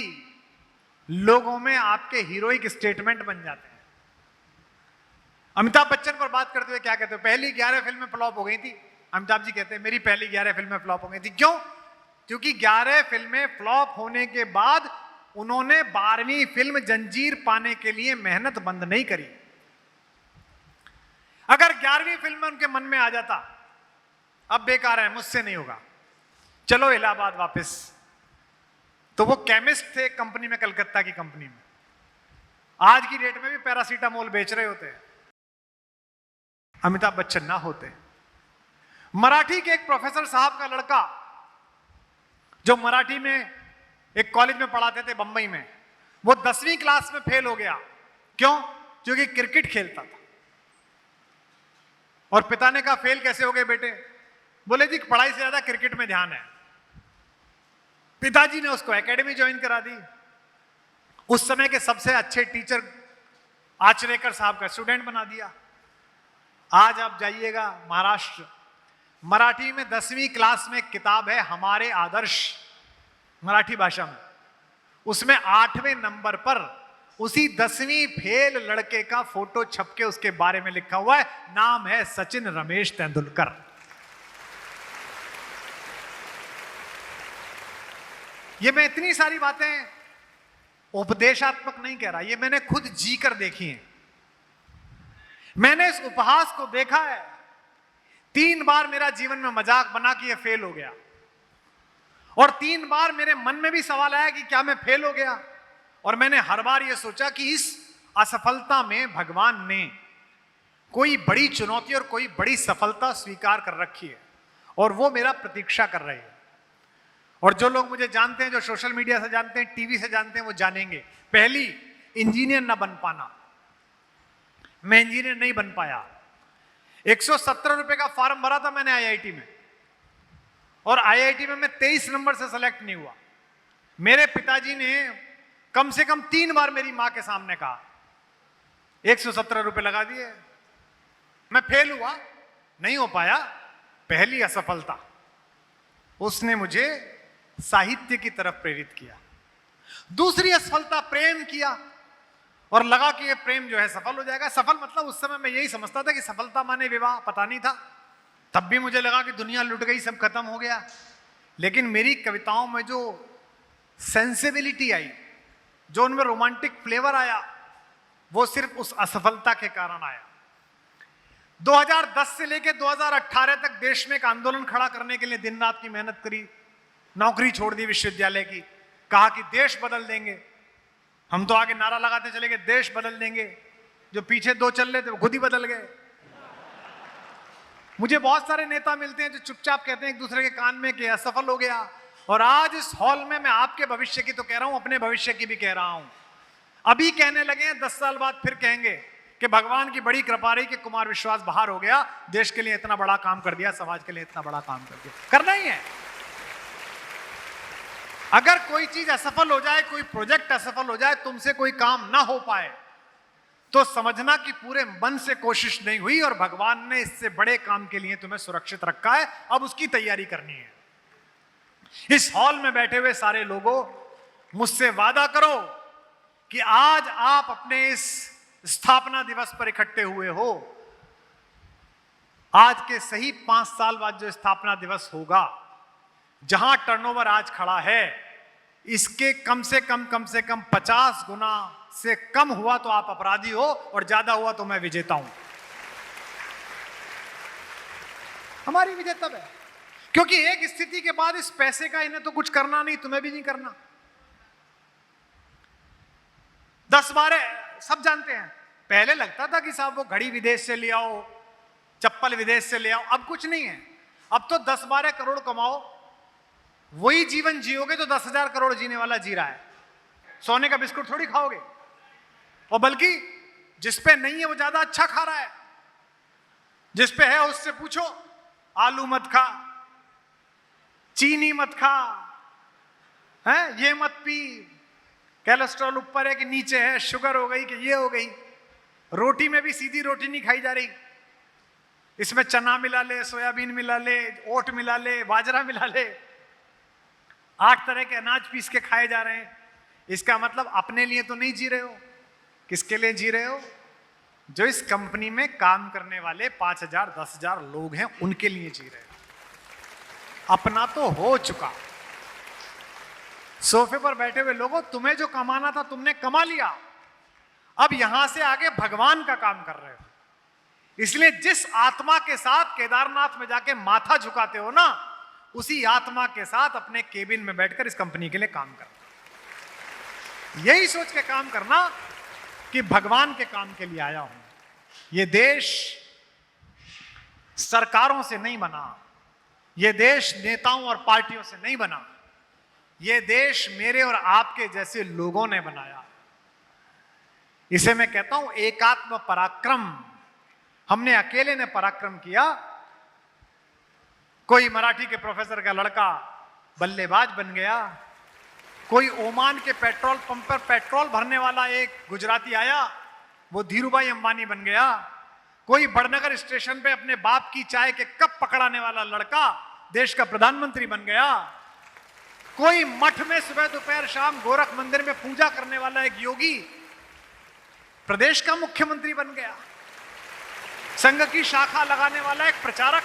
लोगों में आपके हीरोइक स्टेटमेंट बन जाते हैं। अमिताभ बच्चन पर बात करते हुए क्या कहते हैं? पहली 11 फिल्में फ्लॉप हो गई थी। अमिताभ जी कहते हैं मेरी पहली 11 फिल्में फ्लॉप हो गई थी। क्यों? क्योंकि 11 फिल्में फ्लॉप होने के बाद उन्होंने 12वीं फिल्म जंजीर पाने के लिए मेहनत बंद नहीं करी। अगर 11वीं फिल्म में उनके मन में आ जाता अब बेकार है, मुझसे नहीं होगा, चलो इलाहाबाद वापस, तो वो केमिस्ट थे कंपनी में, कलकत्ता की कंपनी में, आज की डेट में भी पैरासीटामोल बेच रहे होते हैं। अमिताभ बच्चन ना होते। मराठी के एक प्रोफेसर साहब का लड़का जो मराठी में एक कॉलेज में पढ़ाते थे बंबई में, वो 10वीं क्लास में फेल हो गया। क्यों? क्योंकि क्रिकेट खेलता था। और पिता ने कहा फेल कैसे हो गए बेटे? बोले जी पढ़ाई से ज्यादा क्रिकेट में ध्यान है। पिताजी ने उसको एकेडमी ज्वाइन करा दी। उस समय के सबसे अच्छे टीचर आचरेकर साहब का स्टूडेंट बना दिया। आज आप जाइएगा महाराष्ट्र, मराठी में 10वीं क्लास में एक किताब है हमारे आदर्श, मराठी भाषा में, उसमें 8वें नंबर पर उसी 10वीं फेल लड़के का फोटो छपके उसके बारे में लिखा हुआ है, नाम है सचिन रमेश तेंदुलकर। ये मैं इतनी सारी बातें उपदेशात्मक नहीं कह रहा, ये मैंने खुद जी कर देखी है। मैंने इस उपहास को देखा है। 3 बार मेरा जीवन में मजाक बना कि ये फेल हो गया, और 3 बार मेरे मन में भी सवाल आया कि क्या मैं फेल हो गया, और मैंने हर बार ये सोचा कि इस असफलता में भगवान ने कोई बड़ी चुनौती और कोई बड़ी सफलता स्वीकार कर रखी है और वो मेरा प्रतीक्षा कर रही है। और जो लोग मुझे जानते हैं, जो सोशल मीडिया से जानते हैं, टीवी से जानते हैं, वो जानेंगे। पहली, इंजीनियर ना बन पाना, मैं इंजीनियर नहीं बन पाया। 117 रुपए का फॉर्म भरा था मैंने आईआईटी में, और आईआईटी में मैं 23 नंबर से सेलेक्ट नहीं हुआ। मेरे पिताजी ने कम से कम 3 बार मेरी मां के सामने कहा 117 रुपए लगा दिए। मैं फेल हुआ, नहीं हो पाया। पहली असफलता, उसने मुझे साहित्य की तरफ प्रेरित किया। दूसरी असफलता, प्रेम किया, और लगा कि ये प्रेम जो है सफल हो जाएगा। सफल मतलब उस समय मैं यही समझता था कि सफलता माने विवाह, पता नहीं था। तब भी मुझे लगा कि दुनिया लुट गई, सब खत्म हो गया। लेकिन मेरी कविताओं में जो सेंसिबिलिटी आई, जो उनमें रोमांटिक फ्लेवर आया, वो सिर्फ उस असफलता के कारण आया। 2010 से लेकर 2018 तक देश में एक आंदोलन खड़ा करने के लिए दिन रात की मेहनत करी, नौकरी छोड़ दी विश्वविद्यालय की, कहा कि देश बदल देंगे। हम तो आगे नारा लगाते चले गए देश बदल देंगे, जो पीछे 2 चल रहे थे वो खुद ही बदल गए। मुझे बहुत सारे नेता मिलते हैं जो चुपचाप कहते हैं एक दूसरे के कान में कि असफल हो गया। और आज इस हॉल में मैं आपके भविष्य की तो कह रहा हूं, अपने भविष्य की भी कह रहा हूं। अभी कहने लगे हैं, 10 साल बाद फिर कहेंगे कि भगवान की बड़ी कृपा रही कि कुमार विश्वास बाहर हो गया, देश के लिए इतना बड़ा काम कर दिया, समाज के लिए इतना बड़ा काम कर दिया। करना ही है। अगर कोई चीज असफल हो जाए, कोई प्रोजेक्ट असफल हो जाए, तुमसे कोई काम ना हो पाए, तो समझना कि पूरे मन से कोशिश नहीं हुई और भगवान ने इससे बड़े काम के लिए तुम्हें सुरक्षित रखा है। अब उसकी तैयारी करनी है। इस हॉल में बैठे हुए सारे लोगों, मुझसे वादा करो कि आज आप अपने इस स्थापना दिवस पर इकट्ठे हुए हो, आज के सही 5 साल बाद जो स्थापना दिवस होगा, जहां टर्नओवर आज खड़ा है, इसके कम से कम 50 गुना से कम हुआ तो आप अपराधी हो, और ज्यादा हुआ तो मैं विजेता हूं। हमारी विजय तब है क्योंकि एक स्थिति के बाद इस पैसे का इन्हें तो कुछ करना नहीं, तुम्हें भी नहीं करना। 10-12 सब जानते हैं। पहले लगता था कि साहब वो घड़ी विदेश से ले आओ, चप्पल विदेश से ले आओ, अब कुछ नहीं है। अब तो 10-12 करोड़ कमाओ, वही जीवन जियोगे तो 10,000 करोड़ जीने वाला जी रहा है। सोने का बिस्कुट थोड़ी खाओगे, और बल्कि जिस पे नहीं है वो ज्यादा अच्छा खा रहा है। जिस पे है उससे पूछो, आलू मत खा, चीनी मत खा, है ये मत पी, कोलेस्ट्रॉल ऊपर है कि नीचे है, शुगर हो गई कि ये हो गई। रोटी में भी सीधी रोटी नहीं खाई जा रही, इसमें चना मिला ले, सोयाबीन मिला ले, ओट मिला ले, बाजरा मिला ले, 8 तरह के अनाज पीस के खाए जा रहे हैं। इसका मतलब अपने लिए तो नहीं जी रहे हो। किसके लिए जी रहे हो? जो इस कंपनी में काम करने वाले 5,000 10,000 लोग हैं, उनके लिए जी रहे हो। अपना तो हो चुका। सोफे पर बैठे हुए लोगों, तुम्हें जो कमाना था तुमने कमा लिया, अब यहां से आगे भगवान का काम कर रहे हो। इसलिए जिस आत्मा के साथ केदारनाथ में जाके माथा झुकाते हो ना, उसी आत्मा के साथ अपने केबिन में बैठकर इस कंपनी के लिए काम करना। यही सोच के काम करना कि भगवान के काम के लिए आया हूं। यह देश सरकारों से नहीं बना, यह देश नेताओं और पार्टियों से नहीं बना, यह देश मेरे और आपके जैसे लोगों ने बनाया। इसे मैं कहता हूं एकात्म पराक्रम। हमने अकेले ने पराक्रम किया। कोई मराठी के प्रोफेसर का लड़का बल्लेबाज बन गया, कोई ओमान के पेट्रोल पंप पर पेट्रोल भरने वाला एक गुजराती आया, वो धीरूभाई अंबानी बन गया, कोई बड़नगर स्टेशन पे अपने बाप की चाय के कप पकड़ाने वाला लड़का देश का प्रधानमंत्री बन गया, कोई मठ में सुबह दोपहर शाम गोरख मंदिर में पूजा करने वाला एक योगी प्रदेश का मुख्यमंत्री बन गया, संघ की शाखा लगाने वाला एक प्रचारक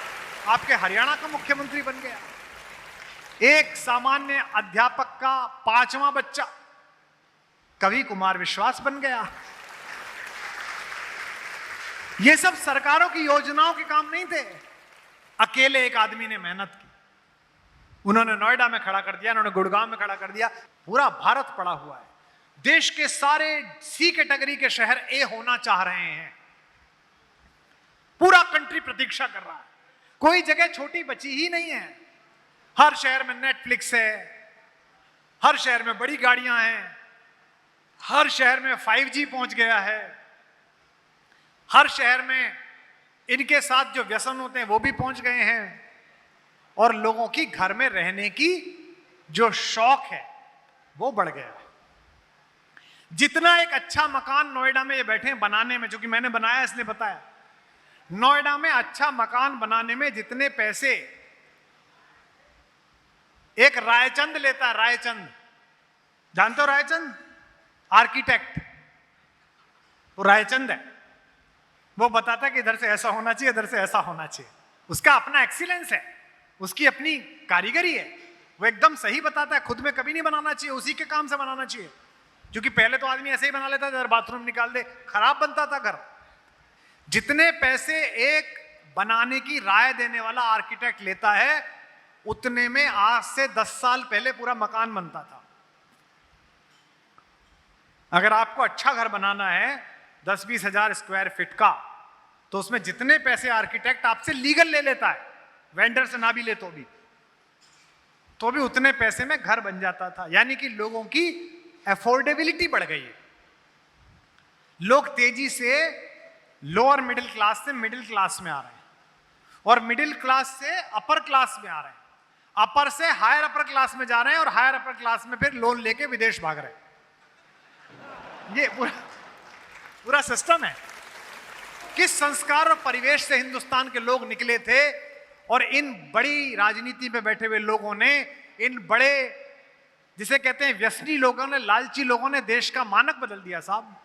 आपके हरियाणा का मुख्यमंत्री बन गया, एक सामान्य अध्यापक का 5वां बच्चा कवि कुमार विश्वास बन गया। ये सब सरकारों की योजनाओं के काम नहीं थे, अकेले एक आदमी ने मेहनत की। उन्होंने नोएडा में खड़ा कर दिया, उन्होंने गुड़गांव में खड़ा कर दिया। पूरा भारत पड़ा हुआ है। देश के सारे सी कैटेगरी के शहर ए होना चाह रहे हैं। पूरा कंट्री प्रतीक्षा कर रहा है। कोई जगह छोटी बची ही नहीं है। हर शहर में नेटफ्लिक्स है, हर शहर में बड़ी गाड़ियां हैं, हर शहर में 5G पहुंच गया है, हर शहर में इनके साथ जो व्यसन होते हैं वो भी पहुंच गए हैं, और लोगों की घर में रहने की जो शौक है वो बढ़ गया है। जितना एक अच्छा मकान नोएडा में ये बैठे हैं बनाने में, जो कि मैंने बनाया इसलिए बताया, नोएडा में अच्छा मकान बनाने में जितने पैसे एक रायचंद लेता है, रायचंद जानते हो रायचंद? आर्किटेक्ट, वो रायचंद है। वो बताता है कि इधर से ऐसा होना चाहिए, इधर से ऐसा होना चाहिए। उसका अपना एक्सीलेंस है, उसकी अपनी कारीगरी है। वो एकदम सही बताता है, खुद में कभी नहीं बनाना चाहिए, उसी के काम से बनाना चाहिए। क्योंकि पहले तो आदमी ऐसे ही बना लेता था, इधर बाथरूम निकाल दे, खराब बनता था घर। जितने पैसे एक बनाने की राय देने वाला आर्किटेक्ट लेता है, उतने में आज से 10 साल पहले पूरा मकान बनता था। अगर आपको अच्छा घर बनाना है 10-20 हजार स्क्वायर फीट का, तो उसमें जितने पैसे आर्किटेक्ट आपसे लीगल ले लेता है, वेंडर से ना भी ले तो भी उतने पैसे में घर बन जाता था। यानी कि लोगों की अफोर्डेबिलिटी बढ़ गई है। लोग तेजी से लोअर मिडिल क्लास से मिडिल क्लास में आ रहे हैं, और मिडिल क्लास से अपर क्लास में आ रहे हैं, अपर से हायर अपर क्लास में जा रहे हैं, और हायर अपर क्लास में फिर लोन लेके विदेश भाग रहे हैं। ये पूरा सिस्टम है। किस संस्कार और परिवेश से हिंदुस्तान के लोग निकले थे, और इन बड़ी राजनीति में बैठे हुए लोगों ने, इन बड़े जिसे कहते हैं व्यसनी लोगों ने, लालची लोगों ने देश का मानक बदल दिया साहब।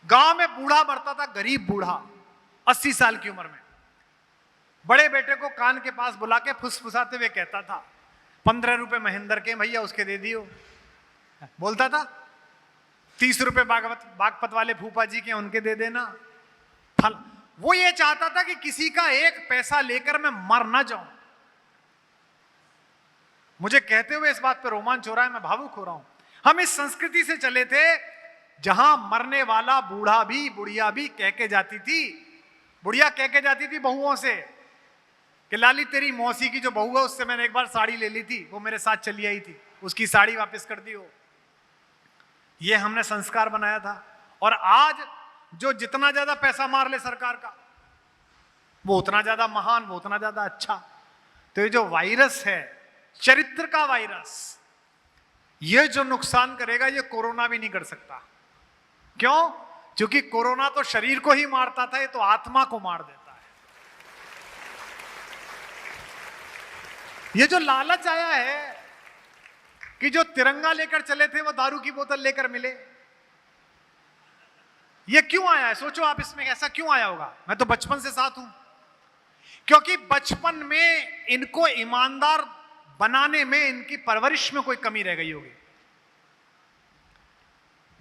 गांव में बूढ़ा मरता था, गरीब बूढ़ा 80 साल की उम्र में, बड़े बेटे को कान के पास बुला के फुसफुसाते हुए कहता था, 15 रुपए महेंद्र के भैया उसके दे दियो। बोलता था 30 रुपए बागपत वाले फूफा जी के उनके दे देना। फल वो ये चाहता था कि किसी का एक पैसा लेकर मैं मर ना जाऊं। मुझे कहते हुए इस बात पे रोमांच हो रहा है, मैं भावुक हो रहा हूं। हम इस संस्कृति से चले थे जहां मरने वाला बूढ़ा भी बुढ़िया भी कह के जाती थी, बुढ़िया कह के जाती थी बहुओं से कि लाली तेरी मौसी की जो बहू है उससे मैंने एक बार साड़ी ले ली थी, वो मेरे साथ चली आई थी, उसकी साड़ी वापस कर दी हो। ये हमने संस्कार बनाया था। और आज जो जितना ज्यादा पैसा मार ले सरकार का, वो उतना ज्यादा महान, वो उतना ज्यादा अच्छा। तो ये जो वायरस है, चरित्र का वायरस, ये जो नुकसान करेगा ये कोरोना भी नहीं कर सकता। क्यों? क्योंकि कोरोना तो शरीर को ही मारता था, ये तो आत्मा को मार देता है। ये जो लालच आया है कि जो तिरंगा लेकर चले थे वो दारू की बोतल लेकर मिले, ये क्यों आया है? सोचो आप, इसमें ऐसा क्यों आया होगा? मैं तो बचपन से साथ हूं, क्योंकि बचपन में इनको ईमानदार बनाने में, इनकी परवरिश में कोई कमी रह गई होगी।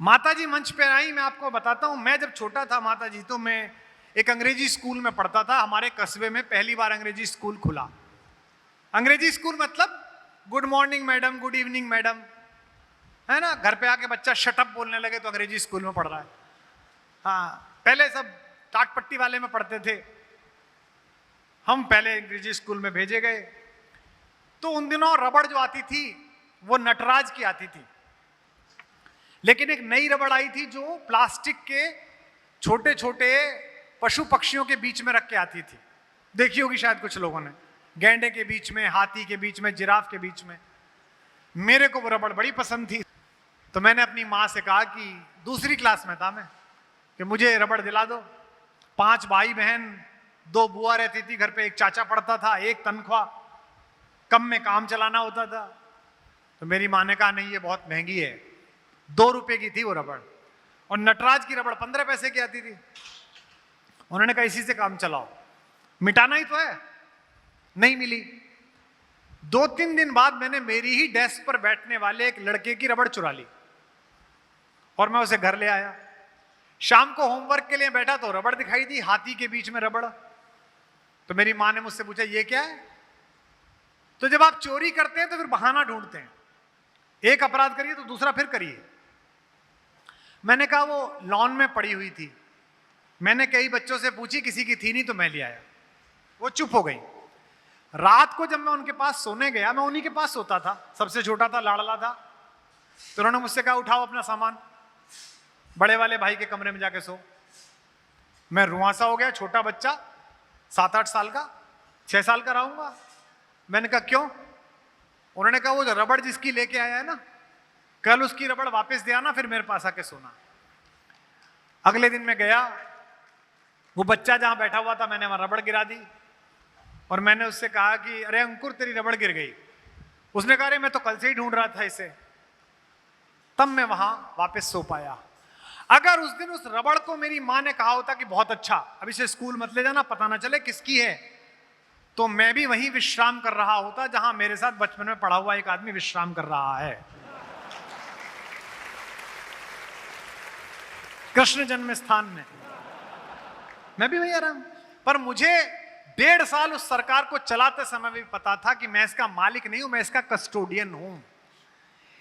माताजी मंच पे आई, मैं आपको बताता हूं, मैं जब छोटा था माताजी, तो मैं एक अंग्रेजी स्कूल में पढ़ता था। हमारे कस्बे में पहली बार अंग्रेजी स्कूल खुला। अंग्रेजी स्कूल मतलब good morning madam, good evening madam, है ना। घर पे आके बच्चा शटअप बोलने लगे तो अंग्रेजी स्कूल में पढ़ रहा है। हाँ, पहले सब टाट पट्टी वाले में पढ़ते थे, हम पहले अंग्रेजी स्कूल में भेजे गए। तो उन दिनों रबड़ जो आती थी वो नटराज की आती थी, लेकिन एक नई रबड़ आई थी जो प्लास्टिक के छोटे छोटे पशु पक्षियों के बीच में रख के आती थी। देखी होगी शायद कुछ लोगों ने, गैंडे के बीच में, हाथी के बीच में, जिराफ के बीच में। मेरे को वो रबड़ बड़ी पसंद थी, तो मैंने अपनी माँ से कहा कि दूसरी क्लास में था मैं, कि मुझे रबड़ दिला दो। 5 भाई बहन, 2 बुआ रहती थी घर पे, एक चाचा पढ़ता था, एक तनख्वाह, कम में काम चलाना होता था। तो मेरी माँ ने कहा नहीं ये बहुत महंगी है। 2 रुपए की थी वो रबड़, और नटराज की रबड़ 15 पैसे की आती थी। उन्होंने कहा इसी से काम चलाओ, मिटाना ही तो है। नहीं मिली। 2-3 दिन बाद मैंने मेरी ही डेस्क पर बैठने वाले एक लड़के की रबड़ चुरा ली और मैं उसे घर ले आया। शाम को होमवर्क के लिए बैठा तो रबड़ दिखाई दी, हाथी के बीच में रबड़। तो मेरी माँ ने मुझसे पूछा ये क्या है? तो जब आप चोरी करते हैं तो फिर बहाना ढूंढते हैं, एक अपराध करिए तो दूसरा फिर करिए। मैंने कहा वो लॉन में पड़ी हुई थी, मैंने कई बच्चों से पूछी, किसी की थी नहीं तो मैं ले आया। वो चुप हो गई। रात को जब मैं उनके पास सोने गया, मैं उन्हीं के पास सोता था, सबसे छोटा था, लाडला था, तो उन्होंने मुझसे कहा उठाओ अपना सामान, बड़े वाले भाई के कमरे में जाके सो। मैं रुआंसा हो गया, छोटा बच्चा 7-8 साल का, 6 साल का रहूंगा। मैंने कहा क्यों? उन्होंने कहा वो जो रबड़ जिसकी लेके आया है ना, कल उसकी रबड़ वापस दे आना, फिर मेरे पास आके सोना। अगले दिन मैं गया, वो बच्चा जहां बैठा हुआ था, मैंने वहां रबड़ गिरा दी और मैंने उससे कहा कि अरे अंकुर तेरी रबड़ गिर गई। उसने कहा अरे मैं तो कल से ही ढूंढ रहा था इसे। तब मैं वहां वापस सो पाया। अगर उस दिन उस रबड़ को मेरी माँ ने कहा होता कि बहुत अच्छा, अब इसे स्कूल मत ले जाना, पता ना चले किसकी है, तो मैं भी वहीं विश्राम कर रहा होता जहां मेरे साथ बचपन में पढ़ा हुआ एक आदमी विश्राम कर रहा है, कृष्ण जन्म स्थान में। मैं भी वहीं आ रहा हूं। पर मुझे 1.5 साल उस सरकार को चलाते समय भी पता था कि मैं इसका मालिक नहीं हूं, मैं इसका कस्टोडियन हूं।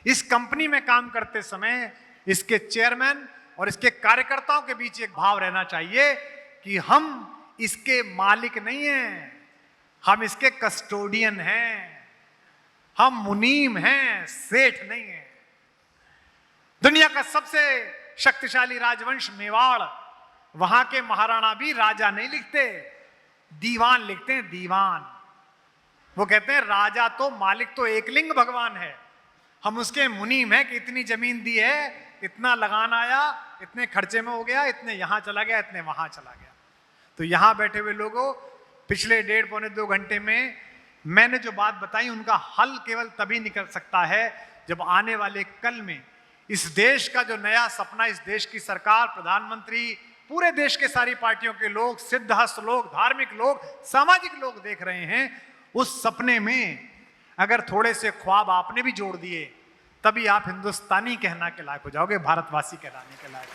इस कंपनी में काम करते समय इसके चेयरमैन और इसके कार्यकर्ताओं के बीच एक भाव रहना चाहिए कि हम इसके मालिक नहीं हैं, हम इसके कस्टोडियन हैं, हम मुनीम हैं, सेठ नहीं हैं। दुनिया का सबसे शक्तिशाली राजवंश मेवाड़, वहां के महाराणा भी राजा नहीं लिखते, दीवान लिखते हैं, दीवान। वो कहते हैं राजा तो, मालिक तो एकलिंग भगवान है, हम उसके मुनीम हैं कि इतनी जमीन दी है, इतना लगान आया, इतने खर्चे में हो गया, इतने यहां चला गया, इतने वहां चला गया। तो यहां बैठे हुए लोगों, पिछले 1.5-पौने-2 घंटे में मैंने जो बात बताई, उनका हल केवल तभी निकल सकता है जब आने वाले कल में इस देश का जो नया सपना, इस देश की सरकार, प्रधानमंत्री, पूरे देश के सारी पार्टियों के लोग, सिद्धहस्त लोग, धार्मिक लोग, सामाजिक लोग देख रहे हैं। उस सपने में अगर थोड़े से ख्वाब आपने भी जोड़ दिए, तभी आप हिंदुस्तानी कहना के लायक हो जाओगे, भारतवासी कहलाने के लायक।